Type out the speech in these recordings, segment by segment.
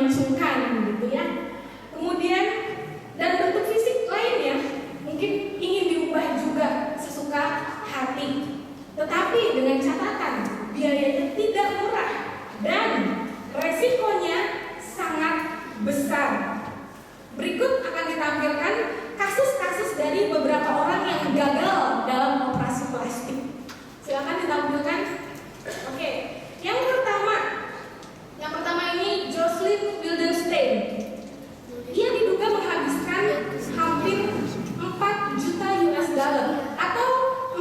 melangsungkan gitu ya. Kemudian dan bentuk fisik lainnya mungkin ingin diubah juga sesuka hati, tetapi dengan catatan biayanya tidak murah dan resikonya sangat besar. Berikut akan ditampilkan kasus-kasus dari beberapa orang yang gagal dalam operasi plastik. Silakan ditampilkan. Oke, yang pertama ini Jocelyn Wildenstein. Dia diduga menghabiskan hampir 4 juta US dollar atau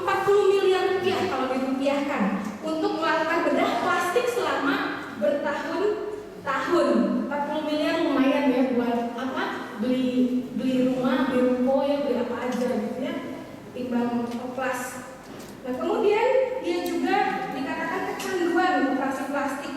40 miliar rupiah kalau dirupiahkan untuk melakukan bedah plastik selama bertahun-tahun. 40 miliar lumayan ya buat apa? Beli rumah, beli ruko ya, beli apa aja gitu ya, timbang oplas. Nah kemudian dia juga dikatakan kecanduan operasi plastik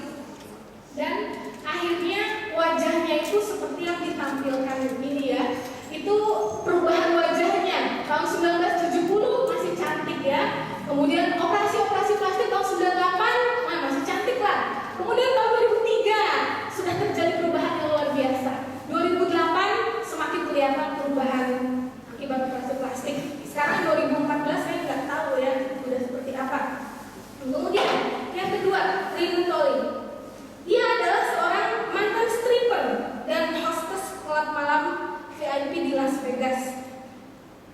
dan akhirnya wajahnya itu seperti yang ditampilkan ini ya. Itu perubahan wajahnya tahun 1970 masih cantik ya. Kemudian operasi plastik tahun 98 masih cantik lah. Kemudian tahun 2003 sudah terjadi perubahan yang luar biasa. 2008 semakin kelihatan perubahan akibat operasi plastik. Sekarang 2014 saya nggak tahu ya sudah seperti apa. Kemudian yang kedua, Lynn Tolley. Dia adalah seorang mantan stripper dan hostess klub malam VIP di Las Vegas.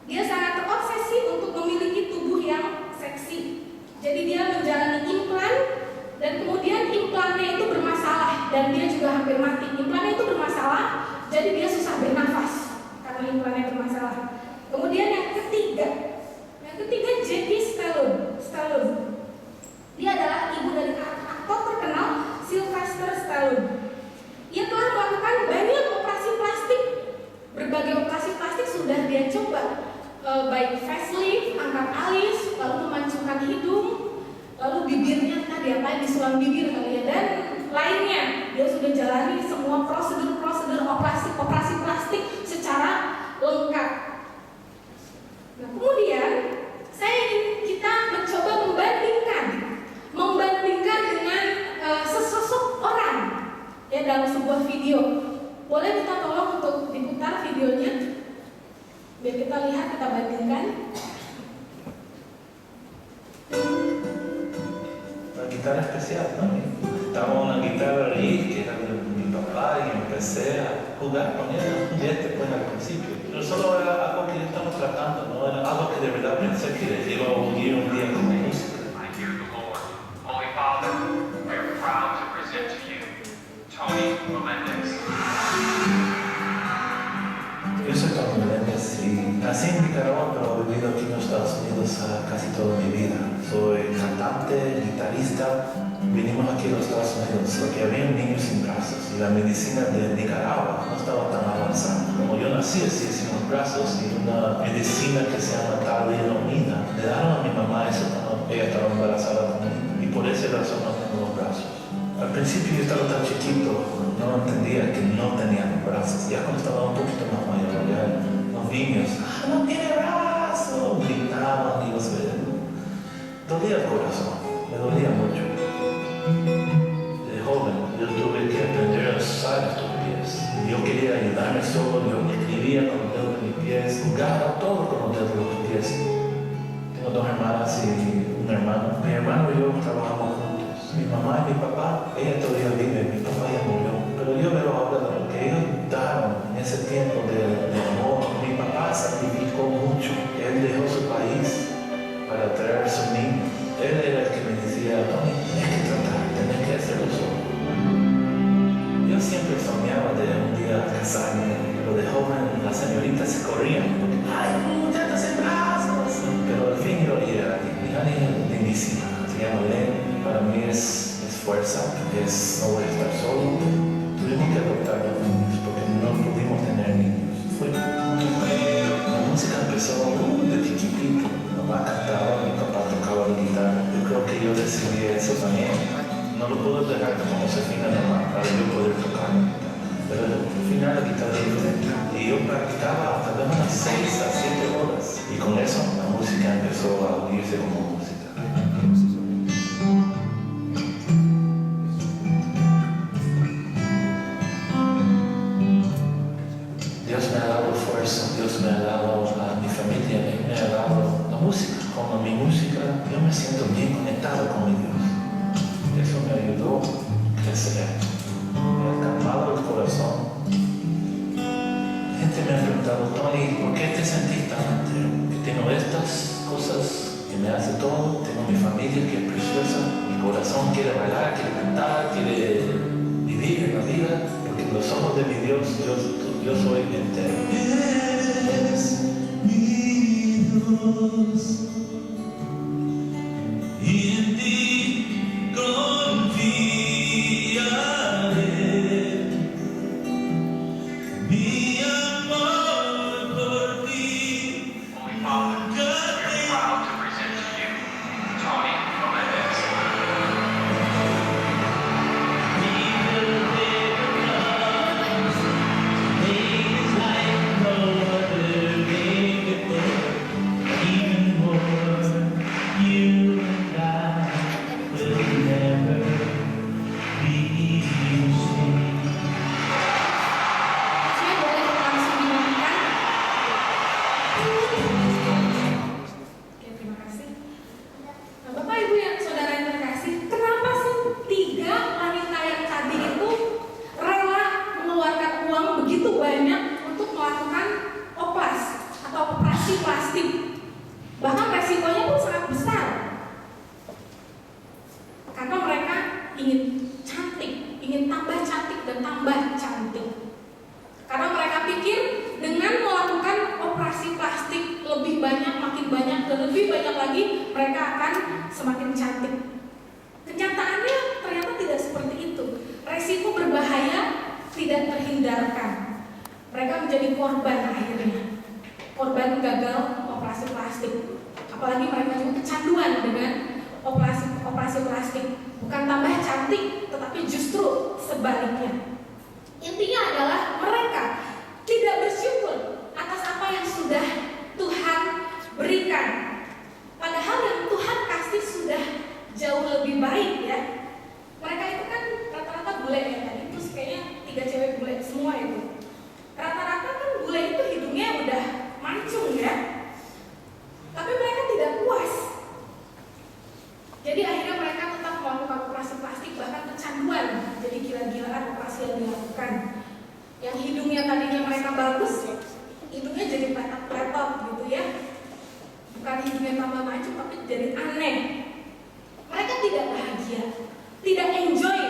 Dia sangat terobsesi untuk memiliki tubuh yang seksi. Jadi dia menjalani implan dan kemudian implannya itu bermasalah dan dia juga hampir mati. Implannya itu bermasalah, jadi dia susah bernafas karena implannya bermasalah. Kemudian yang ketiga Jackie Stallone. Dia adalah ibu dari aktor terkenal Sylvester Stallone. Ia telah melakukan banyak operasi plastik. Berbagai operasi plastik sudah dia coba, baik facelift, angkat alis, lalu memancungkan hidung, lalu bibirnya entah diapain, disulam bibir kali ya, dan lainnya. Dia sudah jalani semua prosedur operasi plastik secara lengkap. Nah, kemudian saya ingin kita mencoba membandingkan dengan sesosok orang ya dalam sebuah video. Boleh kita tolong untuk diputar videonya biar kita lihat, kita bandingkan. Una guitarra especial, ¿no? Estaba una guitarra ahí que era de mi papá y empecé a jugar con ella un día después al principio. Pero solo era algo que estamos tratando, no era algo que de verdad pensé que les iba a unir un día como música. I hear the Lord. Holy Father, we are proud to present to you Tony Melendez. Yo soy Tony Melendez y nací en Nicaragua, pero he vivido aquí en los Estados Unidos casi toda mi vida. Soy cantante, guitarrista. Vinimos aquí a los Estados Unidos porque había niños sin brazos y la medicina de Nicaragua no estaba tan avanzada. Como yo nací así sin los brazos y una medicina que se llama talidomida, le daron a mi mamá eso cuando ella estaba embarazada conmigo y por esa razón no tengo los brazos. Al principio yo estaba tan chiquito, no entendía que no tenía los brazos. Ya cuando estaba un poquito más mayor, ya los niños, no tiene brazos, gritaban y los dolía el corazón, me dolía mucho. De joven yo tuve que aprender a usar estos pies. Yo quería ayudarme solo, yo escribía con los dedos de mis pies, jugaba todo con los dedos de los pies. Tengo 2 hermanas y un hermano. Mi hermano y yo trabajamos juntos. Mi mamá y mi papá, ella todavía vive, mi papá ya murió. Pero yo veo ahora de lo que ellos daron en ese tiempo de amor. Mi papá sacrificó mucho. Él dejó su país para traer a su niño. Él era el que me decía, Tony, tienes que tratar, tienes que hacerlo solo. Yo siempre soñaba de un día casarme, pero de joven las señoritas se corrían porque, ay, muchachos en brazos. Pero al fin yo llegué a mi hija es lindísima, se llama Len, para mí es fuerza, no voy a estar solo. Tuvimos que adoptar los niños porque no pudimos tener niños. La música empezó de chiquitito. Mi mamá cantaba, mi papá tocaba la guitarra. Yo creo que yo decidí eso también. No lo puedo dejar como Josefina nomás para yo poder tocar la guitarra. Pero al final la guitarra es diferente. Y yo practicaba hasta de unas 6 a 7 horas. Y con eso la música empezó a unirse como música. Dios me ha dado a mi familia, Él me ha dado la música. Con mi música yo me siento bien conectado con mi Dios. Eso me ayudó a crecer, me ha calmado el corazón. Gente me ha preguntado, Tony, ¿por qué te sentís tan entero? Que tengo estas cosas que me hace todo, tengo mi familia que es preciosa, mi corazón quiere bailar, quiere cantar, quiere vivir en la vida, porque en los ojos de mi Dios yo soy entero. Eres mi Dios y en ti confiaré. Mi amor por ti. Holy Father, we are proud to present to you Tony Melendez. Saya boleh langsung dimatikan. Oke, terima kasih. Nah, Bapak Ibu yang saudara yang terkasih, kenapa sih 3 wanita yang tadi itu rela mengeluarkan uang begitu banyak untuk melakukan oplas atau operasi plastik? Bahkan resikonya pun sangat besar. Karena mereka ingin cantik, ingin tambah cantik dan tambah cantik. Karena mereka pikir dengan melakukan operasi plastik lebih banyak, makin banyak, dan lebih banyak lagi, mereka akan semakin cantik. Kenyataannya ternyata tidak seperti itu. Resiko berbahaya tidak terhindarkan. Mereka menjadi korban akhirnya. Korban gagal operasi plastik. Apalagi mereka juga kecanduan dengan operasi plastik. Bukan tambah cantik, tetapi justru sebaliknya. Intinya adalah mereka tidak bersyukur atas apa yang sudah Tuhan berikan. Padahal yang Tuhan kasih sudah jauh lebih baik ya. Mereka itu kan rata-rata bule ya tadi, terus kayaknya 3 cewek bule semua itu. Rata-rata kan bule itu hidungnya udah mancung ya. Tapi mereka tidak puas. Jadi akhirnya mereka tetap melakukan operasi plastik, bahkan kecanduan. Jadi gila-gilaan operasi yang dilakukan. Yang hidungnya tadinya mereka bagus, hidungnya jadi pletot gitu ya. Bukan hidungnya tambah maju, tapi jadi aneh. Mereka tidak bahagia, tidak enjoy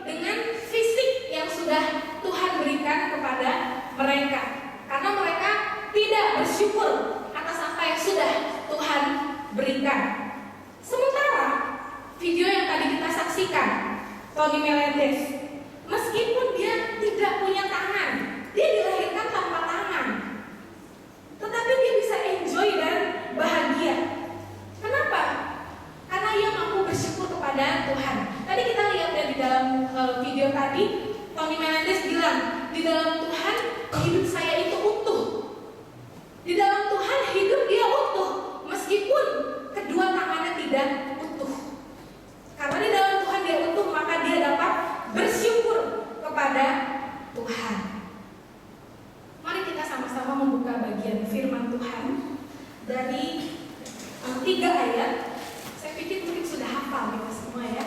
dengan fisik yang sudah Tuhan berikan kepada mereka. Karena mereka tidak bersyukur atas apa yang sudah Tuhan berikan. Sementara video yang tadi kita saksikan, Tony Melendez, meskipun dia tidak punya tangan, dia dilahirkan tanpa tangan, tetapi dia bisa enjoy dan bahagia. Kenapa? Karena ia mampu bersyukur kepada Tuhan. Tadi kita lihat ya di dalam video tadi, Tony Melendez bilang, di dalam Tuhan hidup saya itu utuh. Di dalam Tuhan hidup dia utuh, meskipun kedua tangannya tidak utuh. Karena di dalam Tuhan dia utuh, maka dia dapat bersyukur kepada Tuhan. Mari kita sama-sama membuka bagian firman Tuhan dari 3 ayat. Saya pikir mungkin sudah hafal kita semua ya.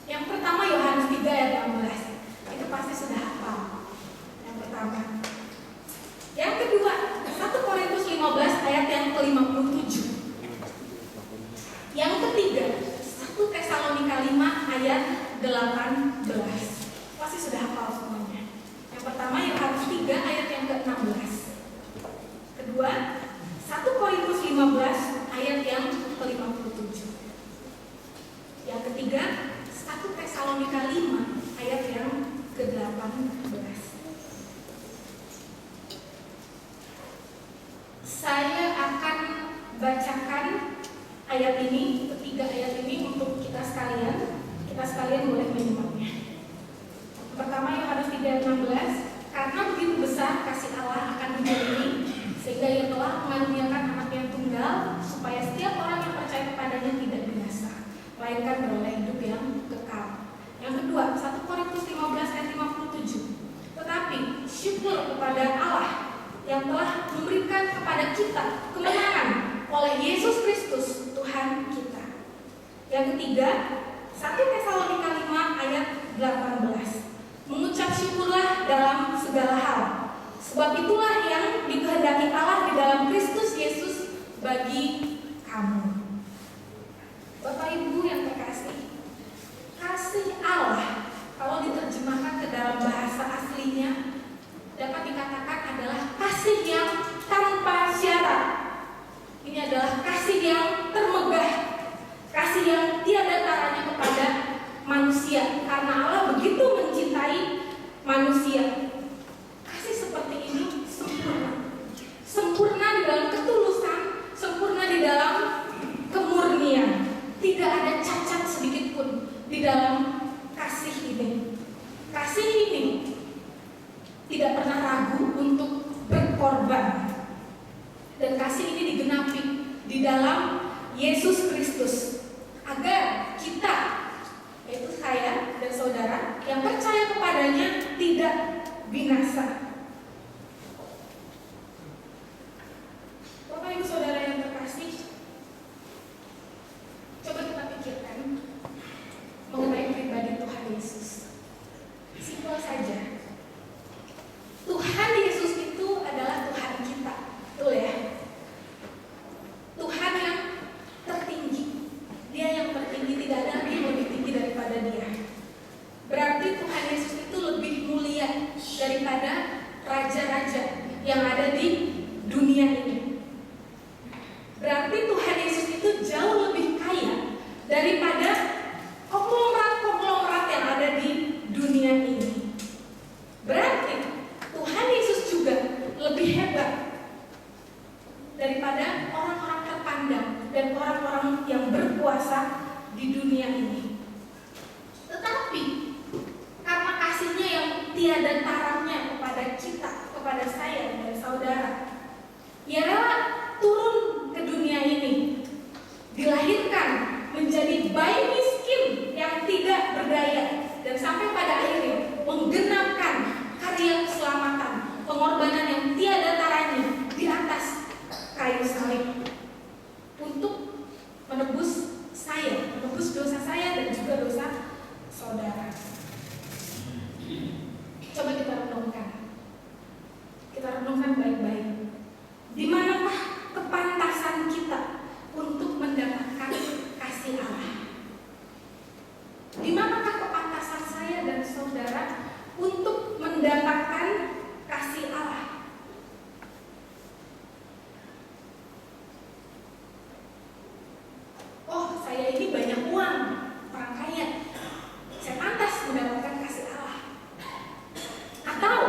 Yang pertama Yohanes 3 ayat 16. Itu pasti sudah hafal. Yang pertama. Yang kedua 1 Korintus 15 ayat yang ke-57. Yang ketiga 1 Tesalonika 5 ayat 18. Pasti sudah hafal semuanya. Yang pertama Yohanes 3 ayat yang ke-16. Kedua 1 Korintus 15 ayat yang ke-57. Yang ketiga 1 Tesalonika 5 ayat yang ke-18. Saya akan bacakan ayat ini, ketiga ayat ini untuk kita sekalian. Kita sekalian boleh menyimaknya. Pertama Yohanes 3 ayat 16. Karena begitu besar kasih Allah akan dunia ini, sehingga ia telah mengaruniakan anak yang tunggal, supaya setiap orang yang percaya kepadanya tidak binasa, melainkan beroleh hidup yang kekal. Yang kedua 1 Korintus 15 ayat 57. Tetapi syukur kepada Allah yang telah memberikan kita kemenangan oleh Yesus Kristus Tuhan kita. Yang ketiga, 1 Tesalonika 5 ayat 18. Mengucap syukurlah dalam segala hal, sebab itulah yang dikehendaki Allah di dalam Kristus Yesus bagi kamu. Bapak Ibu yang terkasih, kasih Allah kalau diterjemahkan ke dalam bahasa aslinya dapat dikatakan adalah kasih yang tanpa syarat. Ini adalah kasih yang termegah, kasih yang tiada taranya kepada manusia, karena Allah begitu mencintai manusia. Kasih seperti ini sempurna, sempurna di dalam ketulusan, sempurna di dalam kemurnian. Tidak ada cacat sedikit pun di dalam kasih ini. Kasih ini tidak pernah ragu untuk berkorban. Dan kasih ini digenapi di dalam Yesus Kristus, agar kita, yaitu saya dan saudara yang percaya kepadanya, tidak binasa. Bapak Ibu Saudara yang terkasih, coba kita pikirkan mengenai pribadi Tuhan Yesus. Simpel saja, Tuhan Yesus itu adalah Tuhan kita, betul ya? Tuhan yang tertinggi, Dia yang tertinggi, tidak ada yang lebih tinggi daripada Dia. Berarti Tuhan Yesus itu lebih mulia daripada raja-raja yang ada di dunia ini. Berarti Tuhan Yesus itu jauh lebih kaya daripada konglomerat-konglomerat yang ada di dunia ini. Berarti Tuhan Yesus juga lebih hebat daripada orang-orang terpandang dan orang-orang yang berkuasa di dunia ini. Tetapi karena kasihnya yang tiada taramnya kepada kita, kepada saya dan saudara, Ia rela turun ke dunia ini, dilahirkan menjadi bayi miskin yang tidak berdaya, dan sampai pada akhirnya menggenapkan karya keselamatan, pengorbanan yang tiada taranya di atas kayu salib untuk menebus saya, menebus dosa saya dan juga dosa saudara. Coba kita renungkan baik-baik. Di manakah kepantasan kita untuk mendapatkan kasih Allah? Di manakah kepantasan saya dan saudara untuk mendapatkan kasih Allah? Oh, saya ini banyak uang, orang kaya, saya pantas mendapatkan kasih Allah. Atau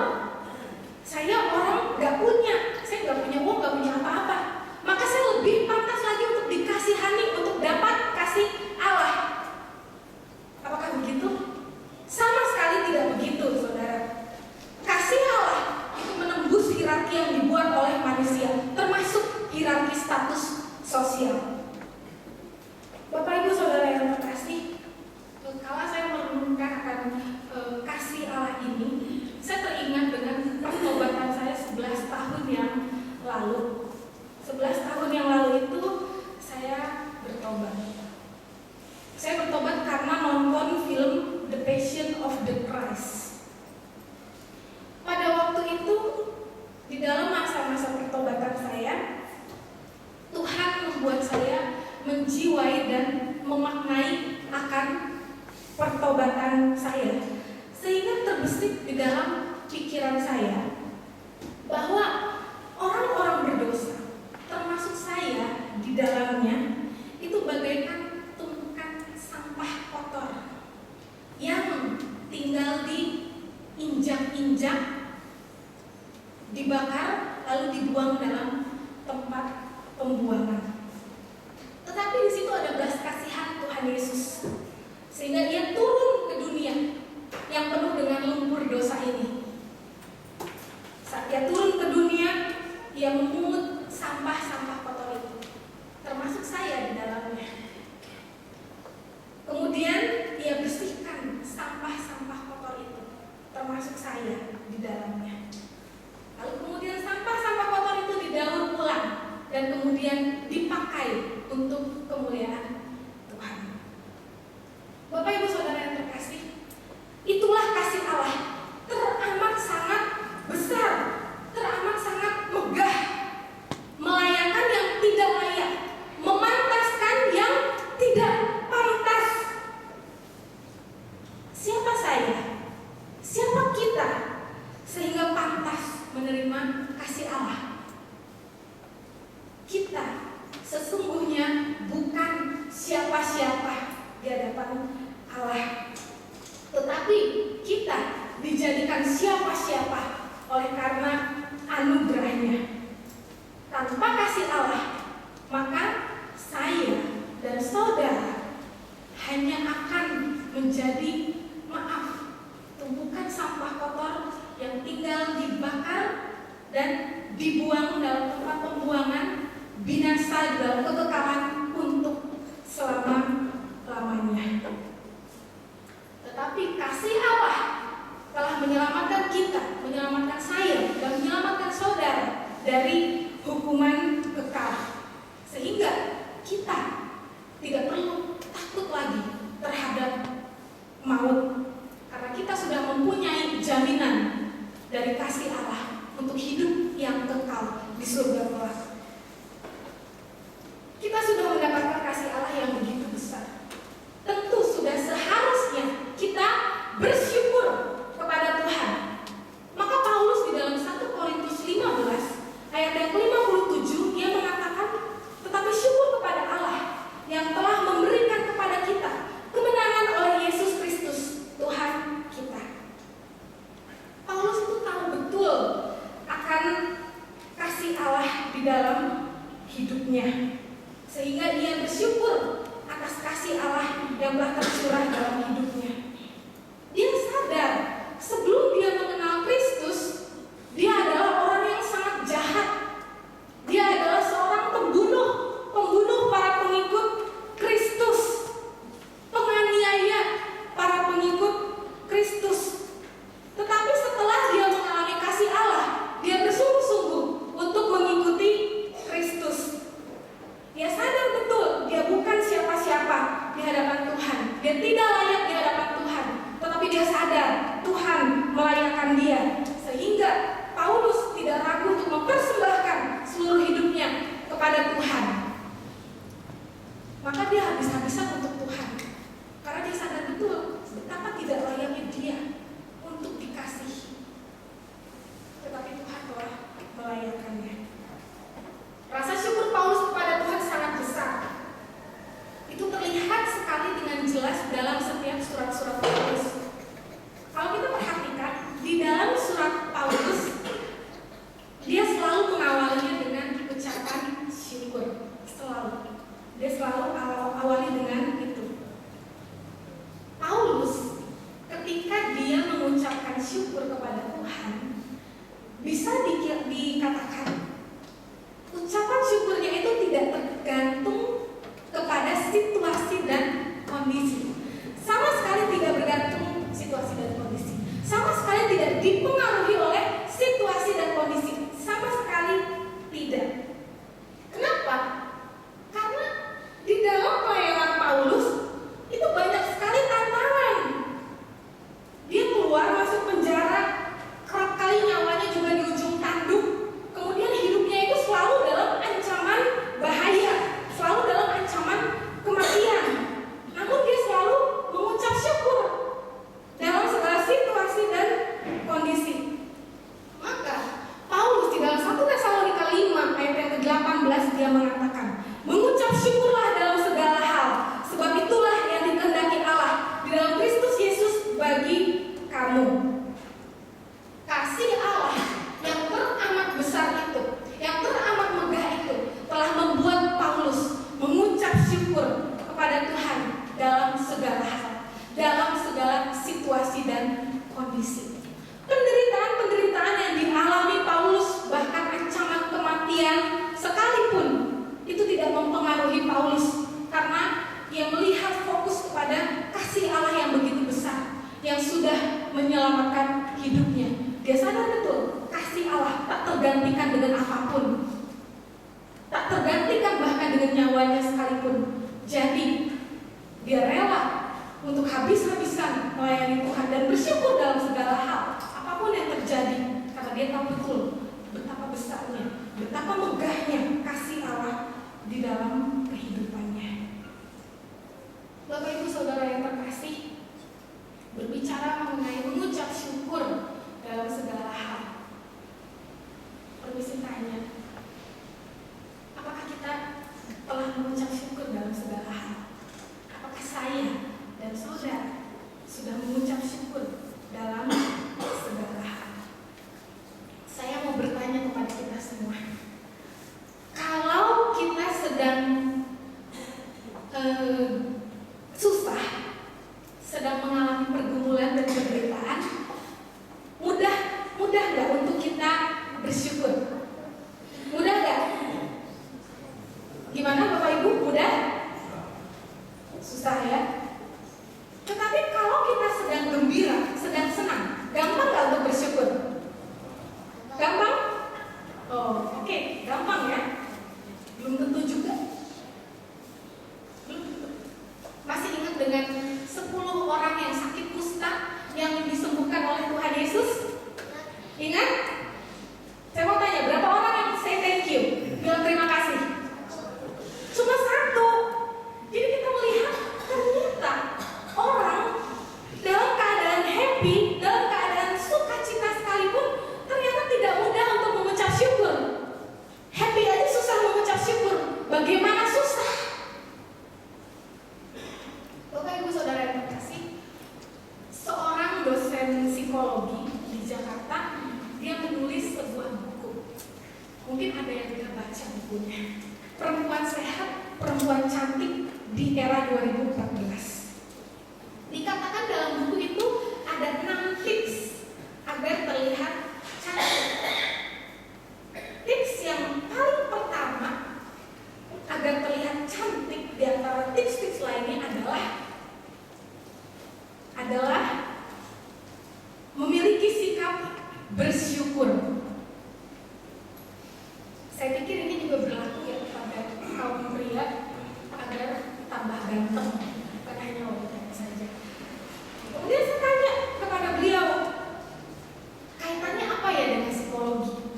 saya orang gak punya, saya gak punya uang, gak punya apa-apa, maka saya lebih pantas lagi untuk dikasihani, untuk dapat kasih Allah. Apakah begitu? Sama sekali tidak begitu, saudara. Kasih Allah itu menembus hierarki yang dibuat oleh manusia, termasuk hierarki status sosial. Bapak Ibu Saudara yang terkasih, kalau saya merenungkan akan kasih Allah ini, saya teringat dengan pertobatan saya 11 tahun yang lalu. 11 tahun yang lalu itu saya bertobat. Saya bertobat karena nonton film The Passion of the Christ. Pada waktu itu, di dalam masa-masa pertobatan saya, Tuhan membuat saya menjiwai dan memaknai akan pertobatan saya, sehingga terbesit di dalam pikiran saya bahwa orang-orang berdosa, termasuk saya di dalamnya, itu bagaikan tumpukan sampah kotor yang tinggal diinjak-injak, dibakar, lalu dibuang dalam tempat pembuangan. Tetapi di situ ada belas kasihan Tuhan Yesus, sehingga Ia turun ke dunia yang penuh dengan lumpur dosa ini. Saat Ia turun ke dunia, Ia memungut sampah-sampah kotor itu, termasuk saya di dalamnya. Kemudian Ia bersihkan sampah-sampah kotor itu, termasuk saya di dalamnya. Lalu kemudian sampah-sampah kotor itu didaur ulang dan kemudian dipakai untuk kemuliaan Tuhan. Bapak Ibu Saudara yang terkasih, itulah kasih Allah, teramat sangat besar, teramat sangat megah, melayakkan yang tidak layak, memantaskan yang tidak pantas. Siapa saya? Siapa kita sehingga pantas menerima kasih Allah? Kita sesungguhnya bukan siapa-siapa di hadapan Allah, tetapi kita dijadikan siapa-siapa oleh karena anugerahnya. Tanpa kasih Allah, maka saya dan saudara hanya akan menjadi, maaf, tumpukan sampah kotor yang tinggal dibakar dan dibuang dalam tempat pembuangan, binasa dalam kekekalan untuk selama-lamanya. Tetapi kasih Allah telah menyelamatkan kita, menyelamatkan saya, dan menyelamatkan saudara dari hukuman kekal, sehingga kita tidak perlu takut lagi terhadap maut, karena kita sudah mempunyai jaminan dari kasih Allah untuk hidup yang kekal di surga kelak. Kita sudah mendapatkan kasih Allah yang begitu besar. Tentu sudah seharusnya kita bersyukur kepada Tuhan. Maka Paulus di dalam 1 Korintus 15 ayat yang ke-57 dia mengatakan, tetapi syukur kepada Allah yang telah memberikan kepada kita kemenangan oleh Yesus Kristus Tuhan kita. Paulus itu tahu betul akan kasih Allah di dalam hidupnya, sehingga ia bersyukur atas kasih Allah yang telah tercurah dalam hidupnya. Dia sadar sebelum dia mengenal Kristus, dia adalah orang yang sangat jahat. Dia adalah seorang pembunuh para pengikut Kristus, penganiaya para pengikut Kristus. Tetapi setelah dia mengalami kasih Allah, dia bersungguh-sungguh untuk mengikuti Kristus. Dia sadar betul dia bukan siapa-siapa di hadapan Tuhan. Dia tidak layak di hadapan Tuhan, tetapi dia sadar Tuhan melayakkan dia, sehingga Paulus tidak ragu untuk mempersembahkan seluruh hidupnya kepada Tuhan. Maka dia habis-habisan untuk Tuhan, karena dia sadar betul betapa tidak layaknya dia untuk dikasihi, tetapi Tuhan telah melayakkannya. Rasa syukur Paulus kepada Tuhan sangat besar. Itu terlihat sekali dengan jelas dalam setiap surat-surat Paulus. Kalau kita perhatikan, di dalam surat Paulus, dia selalu mengawalinya dengan ucapan syukur. Selalu. Dia selalu awali dengan itu. Paulus, ketika dia mengucapkan syukur kepada Tuhan, bisa dikatakan ucapan syukurnya itu tidak tergantung kepada situasi dan kondisi. Sama sekali tidak bergantung situasi dan kondisi. Sama sekali tidak dipengaruhi oleh situasi dan kondisi. Sama sekali tidak. Kenapa? Karena di dalam pelayanan Paulus itu banyak sekali tantangan. Dia keluar masuk penjara, kerap kali nyawanya juga di ujung tanduk. Kemudian hidupnya itu selalu dalam ancaman bahaya, selalu dalam ancaman kematian. Namun dia selalu mengucap syukur dalam segala situasi dan kondisi. Maka Paulus di dalam 1 Tesalonika 5 ayat yang ke-18 dia mengatakan, mengucap syukurlah dalam segala hal, sebab itulah yang dikehendaki Allah di dalam Kristus Yesus bagi kamu. Kasih Allah yang teramat besar itu, yang teramat megah itu, telah membuat Paulus mengucap syukur kepada Tuhan dalam segala hal, dalam segala situasi dan kondisi. Penderitaan-penderitaan yang dialami Paulus, bahkan ancaman kematian sekalipun, itu tidak mempengaruhi Paulus, karena ia melihat fokus kepada kasih Allah yang begitu besar, yang sudah menyelamatkan hidupnya. Dia sadar betul kasih Allah tak tergantikan dengan apapun, tak Jadi dia rela untuk habis-habisan melayani Tuhan dan bersyukur dalam segala hal, apapun yang terjadi, karena dia tahu betul betapa besarnya, betapa megahnya kasih Allah di dalam kehidupannya. Bapak Ibu Saudara yang terkasih, berbicara mengenai mengucap syukur dalam segala hal. Permisi tanya, apakah kita telah mengucap syukur dalam segala hal? Apakah saya dan saudara sudah mengucap syukur dalam segala hal? Saya mau bertanya kepada kita semua, kalau kita sedang susah, sedang mengalami pergumulan dan penderitaan, mudah nggak untuk kita bersyukur? Mudah nggak? Gimana Bapak Ibu? Mudah? Susah ya? Tetapi kalau kita sedang gembira, sedang senang, gampang nggak untuk bersyukur? Gampang? Oh, oke, gampang ya? Belum tentu juga. Belum tentu. Masih ingat dengan 10 orang yang sakit kusta yang disembuhkan oleh Tuhan Yesus? Ingat? Saya mau tanya, berapa orang yang say thank you? Bilang terima kasih? Cuma 1. Jadi kita melihat ternyata orang dalam keadaan happy, dalam keadaan sukacita sekalipun, ternyata tidak mudah untuk mengucap syukur. Happy aja susah mengucap syukur. Bagaimana susah? Bapak Ibu Saudara yang terkasih, seorang dosen psikologi di Jakarta, dia menulis sebuah buku. Mungkin ada yang kita baca bukunya. Perempuan Sehat, Perempuan Cantik di Era 2014. Dikatakan dalam buku itu ada 6 tips agar terlihat cantik. Tips yang paling pertama agar terlihat cantik di antara tips-tips lainnya adalah memiliki sikap bersyukur. Saya pikir ini juga berlaku ya kepada kaum pria agar tambah ganteng, bukan hanya wanita saja. Kemudian saya tanya kepada beliau, kaitannya apa ya dengan psikologi?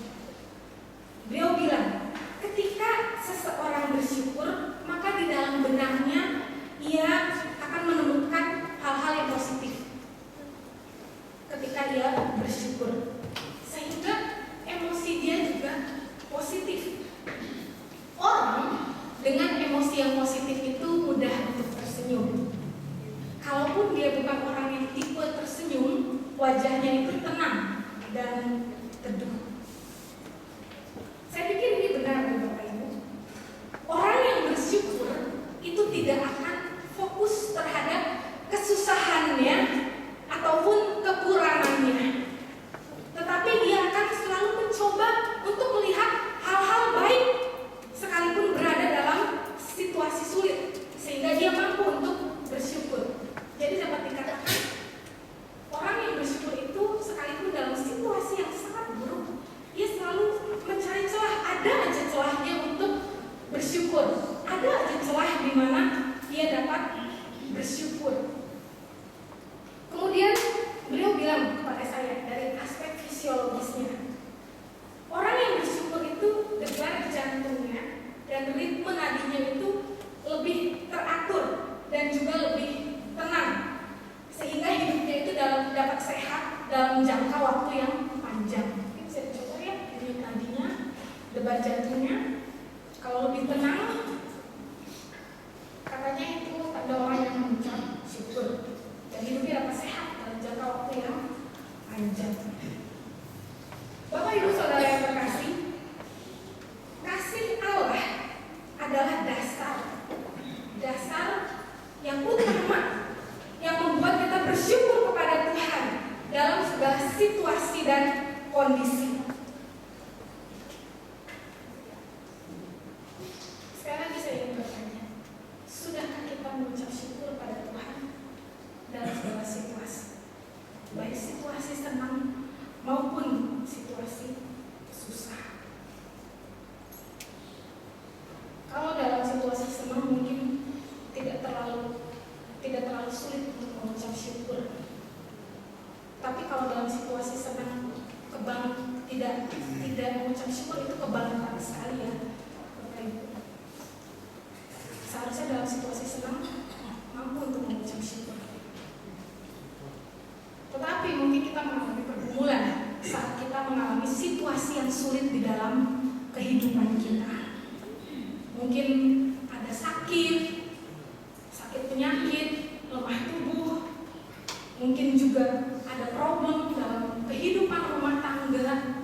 Beliau bilang, ketika seseorang bersyukur, maka di dalam benaknya ia akan menemukan hal-hal yang positif. Ketika ia bersyukur, sehingga emosi dia juga positif. Orang dengan emosi yang positif itu mudah untuk tersenyum. Kalaupun dia bukan orang yang tipe tersenyum, wajahnya itu tenang dan teduh. Saya pikir ini benar Bapak Ibu. Orang yang bersyukur itu tidak akan fokus terhadap kesusahannya ataupun kekurangannya, tetapi dia akan selalu mencoba untuk melihat hal-hal baik sekalipun berada dalam situasi sulit, sehingga dia mampu untuk bersyukur. Jadi dapat dikatakan orang yang bersyukur itu sekalipun dalam situasi yang sangat buruk, dia selalu mencari celah. Ada aja celahnya untuk bersyukur, ada aja celah di mana dia dapat bersyukur. Kemudian beliau bilang kepada saya dari aspek fisiologisnya, orang yang bersyukur itu debar jantungnya dan ritme nadinya itu lebih teratur dan juga lebih tenang, sehingga hidupnya itu dapat sehat dalam jangka waktu yang panjang. Mungkin bisa dicoba ya, ritme nadinya, debar jantungnya. Kalau lebih tenang, katanya itu tanda orang yang mengucap syukur dan hidupnya dapat sehat dalam jangka waktu yang panjang. Bapak Ibu Saudara yang terkasih, kasih Allah adalah dasar yang utama yang membuat kita bersyukur kepada Tuhan dalam segala situasi dan kondisi. Sekali lagi saya ingin bertanya, sudahkah kita mengucap syukur pada Tuhan dalam segala situasi, baik situasi senang maupun situasi susah? Kalau dalam situasi senang mungkin tidak mengucap syukur itu kebangetan sekali ya, Bapak Ibu. Seharusnya dalam situasi senang mampu untuk mengucap syukur. Tetapi mungkin kita mengalami pergumulan saat kita mengalami situasi yang sulit di dalam kehidupan kita. Mungkin ada sakit penyakit, lemah tubuh, mungkin juga ada problem dalam kehidupan rumah tangga,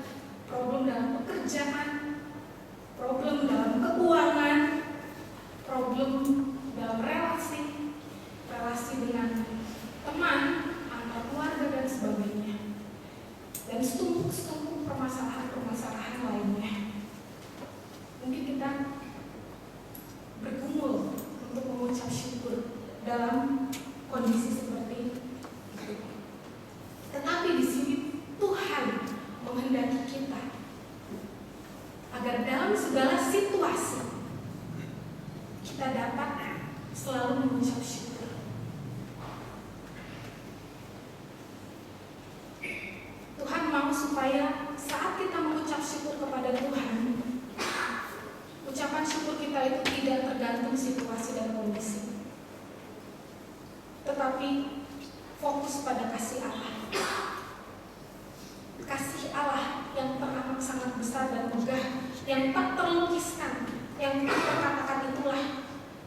problem dalam pekerjaan, problem dalam keuangan, problem dalam relasi dengan teman, antar keluarga dan sebagainya, dan setumpuk permasalahan lainnya. Mungkin kita bergumul untuk mengucap syukur dalam kondisi seperti itu. Tetapi di sini Tuhan menghendaki kita agar dalam segala situasi kita dapat selalu mengucap syukur. Tuhan mau supaya saat kita mengucap syukur kepada Tuhan, ucapan syukur kita itu tidak tergantung situasi dan kondisi, tetapi fokus pada kasih Allah. Kasih Allah yang teramat sangat besar dan megah, yang tak terlukiskan, yang tak terkatakan, itulah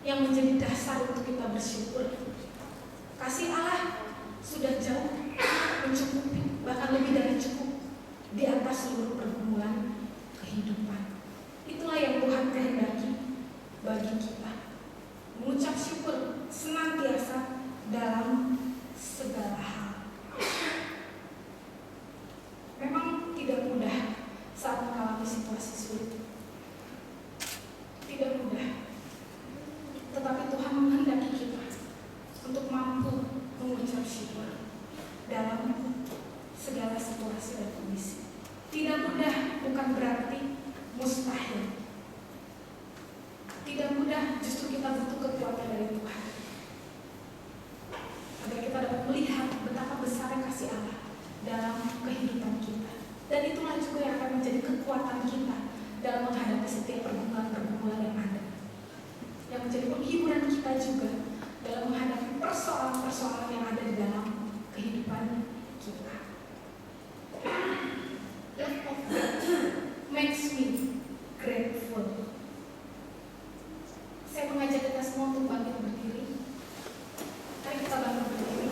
yang menjadi dasar untuk kita bersyukur. Kasih Allah sudah jauh mencukupi, bahkan lebih dari cukup di atas seluruh pergumulan kehidupan. Itulah yang Tuhan kehendaki bagi kita, mengucap syukur senantiasa dalam segala hal. Memang tidak mudah saat mengalami situasi sulit, tidak mudah. Tetapi Tuhan menghendaki kita untuk mampu mengucap syukur dalam segala situasi dan kondisi. Tidak mudah bukan berarti mustahil. Tidak mudah, justru kita butuh kekuatan dari Tuhan agar kita dapat melihat betapa besarnya kasih Allah dalam kehidupan kita. Dan itulah juga yang akan menjadi kekuatan kita dalam menghadapi setiap pergumulan-pergumulan yang ada, yang menjadi penghiburan kita juga dalam menghadapi persoalan-persoalan yang ada di dalam kehidupan kita. Love of God makes me grateful. Saya mengajak kita semua untuk bangkit berdiri. Mari kita bangkit berdiri.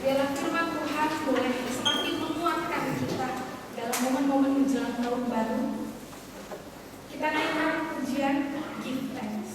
Biarlah firman Tuhan boleh semakin menguatkan kita dalam momen-momen menjelang tahun baru. Kita naikkan pujian Give Thanks.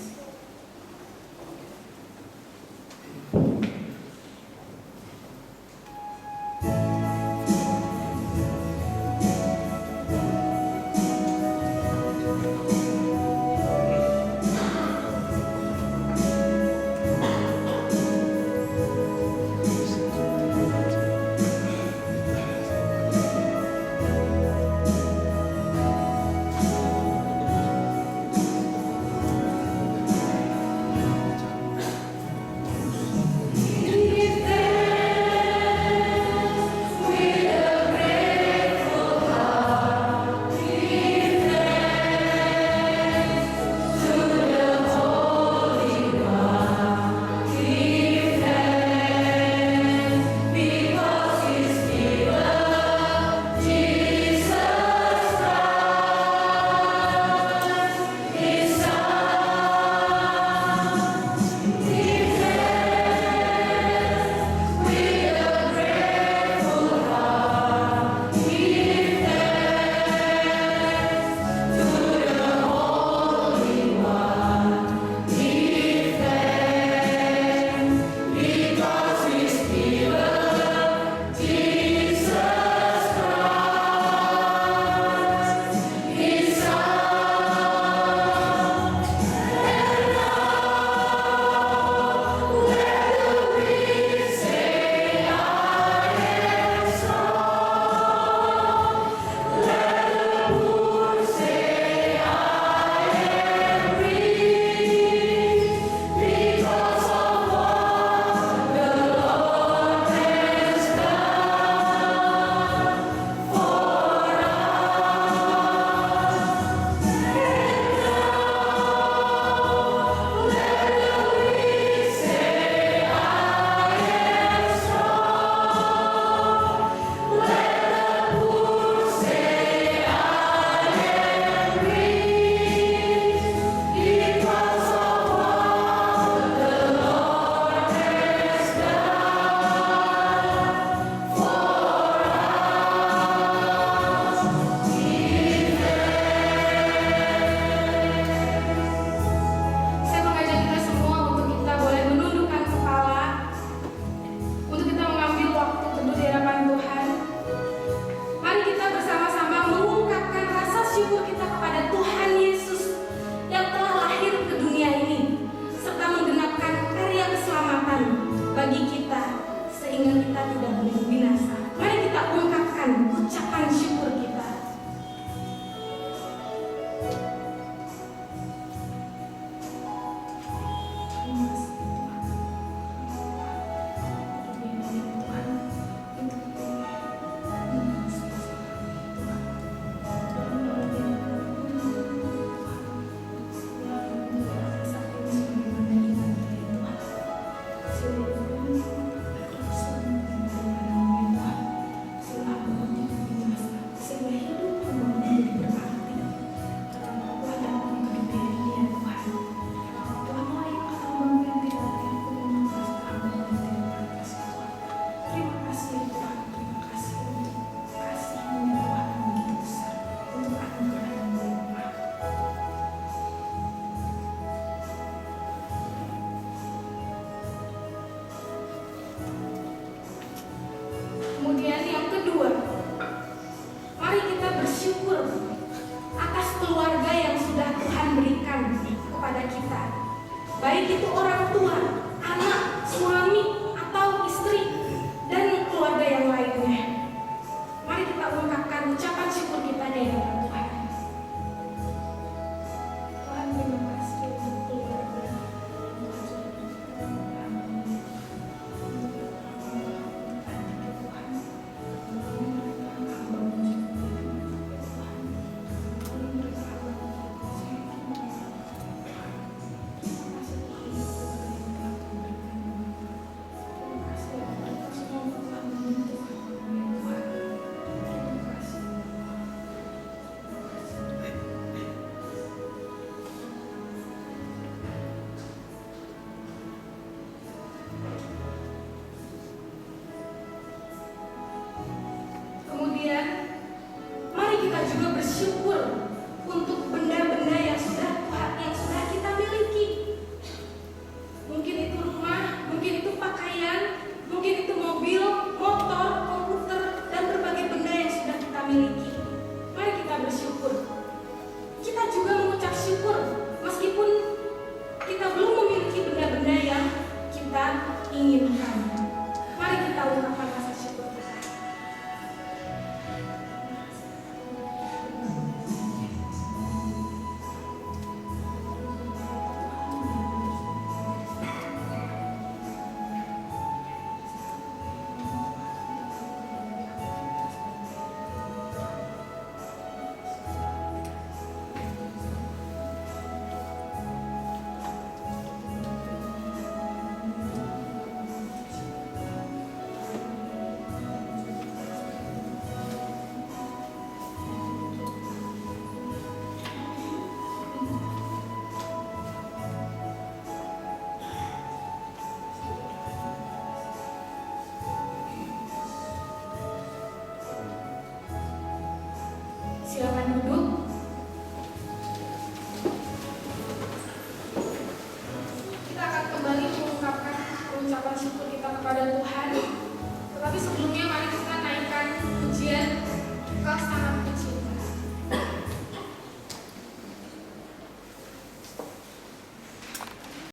bersyukur